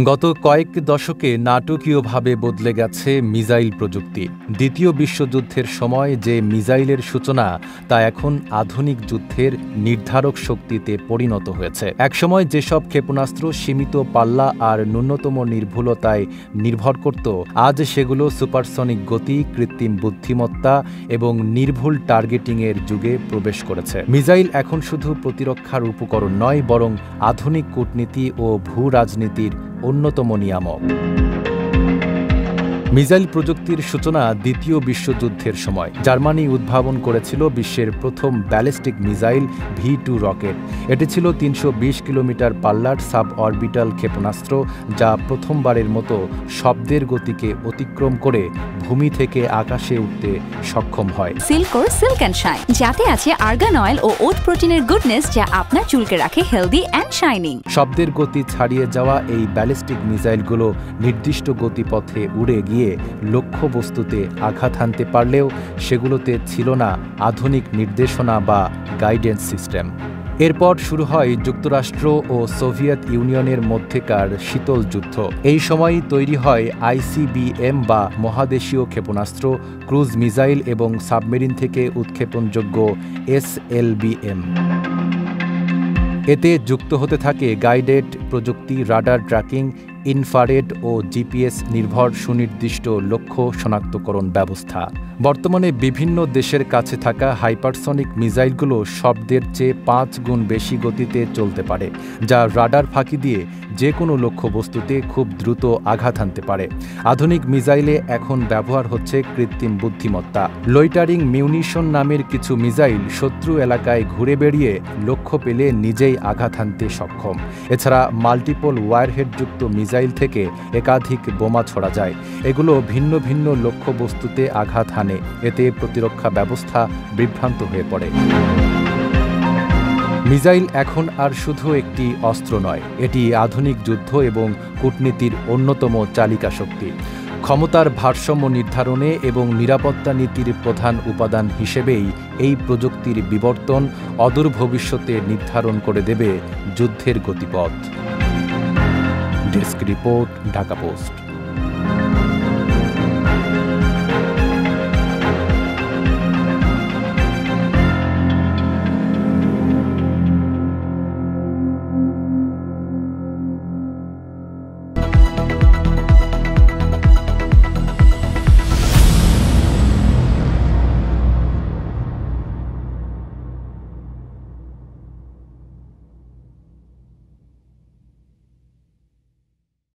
গত কয়েক দশকে নাটকীয়ভাবে বদলে গেছে মিসাইল প্রযুক্তি। দ্বিতীয় বিশ্বযুদ্ধের সময় যে মিসাইলের সূচনা তা এখন আধুনিক যুদ্ধের নির্ধারক শক্তিতে পরিণত হয়েছে। একসময় যেসব ক্ষেপণাস্ত্র সীমিত পাল্লা আর ন্যূনতম নির্ভুলতায় নির্ভর করত, আজ সেগুলো সুপারসনিক গতি, কৃত্রিম বুদ্ধিমত্তা এবং নির্ভুল টার্গেটিংয়ের যুগে প্রবেশ করেছে। মিসাইল এখন শুধু প্রতিরক্ষার উপকরণ নয়, বরং আধুনিক কূটনীতি ও ভূ রাজনীতির অন্যতম নিয়ামক। মিসাইল প্রযুক্তির সূচনা দ্বিতীয় বিশ্বযুদ্ধের সময়। জার্মানি উদ্ভাবন করেছিল বিশ্বের প্রথম ব্যালিস্টিক মিসাইল V2 রকেট। এটি ছিল ৩২০ কিলোমিটার পাল্লার সাব অরবিটাল ক্ষেপণাস্ত্র, যা প্রথমবারের মতো শব্দের গতিকে অতিক্রম করে ভূমি থেকে আকাশে উঠতে সক্ষম হয়। সিল্কোর সিল্ক অ্যান্ড শাইন, যাতে আছে আর্গান অয়েল ও ওট প্রোটিনের গুডনেস, যা আপনার চুলকে রাখে হেলদি অ্যান্ড শাইনিং। শব্দের গতি ছাড়িয়ে যাওয়া এই ব্যালিস্টিক মিসাইলগুলো নির্দিষ্ট গতিপথে উড়ে গিয়ে লক্ষ্যবস্তুতে আঘাত হানতে পারলেও সেগুলোতে ছিল না আধুনিক নির্দেশনা বা গাইডেন্স সিস্টেম। এরপর শুরু হয় যুক্তরাষ্ট্র ও সোভিয়েত ইউনিয়নের মধ্যেকার শীতল যুদ্ধ। এই সময়ই তৈরি হয় ICBM বা মহাদেশীয় ক্ষেপণাস্ত্র, ক্রুজ মিসাইল এবং সাবমেরিন থেকে উৎক্ষেপণযোগ্য SLBM। এতে যুক্ত হতে থাকে গাইডেড প্রযুক্তি, রাডার ট্র্যাকিং, ইনফ্রারেড ও GPS নির্ভর সুনির্দিষ্ট লক্ষ্য শনাক্তকরণ ব্যবস্থা। বর্তমানে বিভিন্ন দেশের কাছে থাকা হাইপারসনিক মিসাইলগুলো শব্দের চেয়ে ৫ গুণ বেশি গতিতে চলতে পারে, যা রাডার ফাঁকি দিয়ে যে কোনো লক্ষ্যবস্তুতে খুব দ্রুত আঘাত হানতে পারে। আধুনিক মিসাইলে এখন ব্যবহার হচ্ছে কৃত্রিম বুদ্ধিমত্তা। লয়টারিং মিউনিশন নামের কিছু মিসাইল শত্রু এলাকায় ঘুরে বেড়িয়ে লক্ষ্য পেলে নিজেই আঘাত হানতে সক্ষম। এছাড়া মাল্টিপল ওয়ারহেডযুক্ত মিসাইল থেকে একাধিক বোমা ছোড়া যায়। এগুলো ভিন্ন ভিন্ন লক্ষ্যবস্তুতে আঘাত হানে। এতে প্রতিরক্ষা ব্যবস্থা বিভ্রান্ত হয়ে পড়ে। মিসাইল এখন আর শুধু একটি অস্ত্র নয়, এটি আধুনিক যুদ্ধ এবং কূটনীতির অন্যতম চালিকা শক্তি। ক্ষমতার ভারসাম্য নির্ধারণে এবং নিরাপত্তা নীতির প্রধান উপাদান হিসেবেই এই প্রযুক্তির বিবর্তন অদূর ভবিষ্যতে নির্ধারণ করে দেবে যুদ্ধের গতিপথ। Desk report, Dhaka post.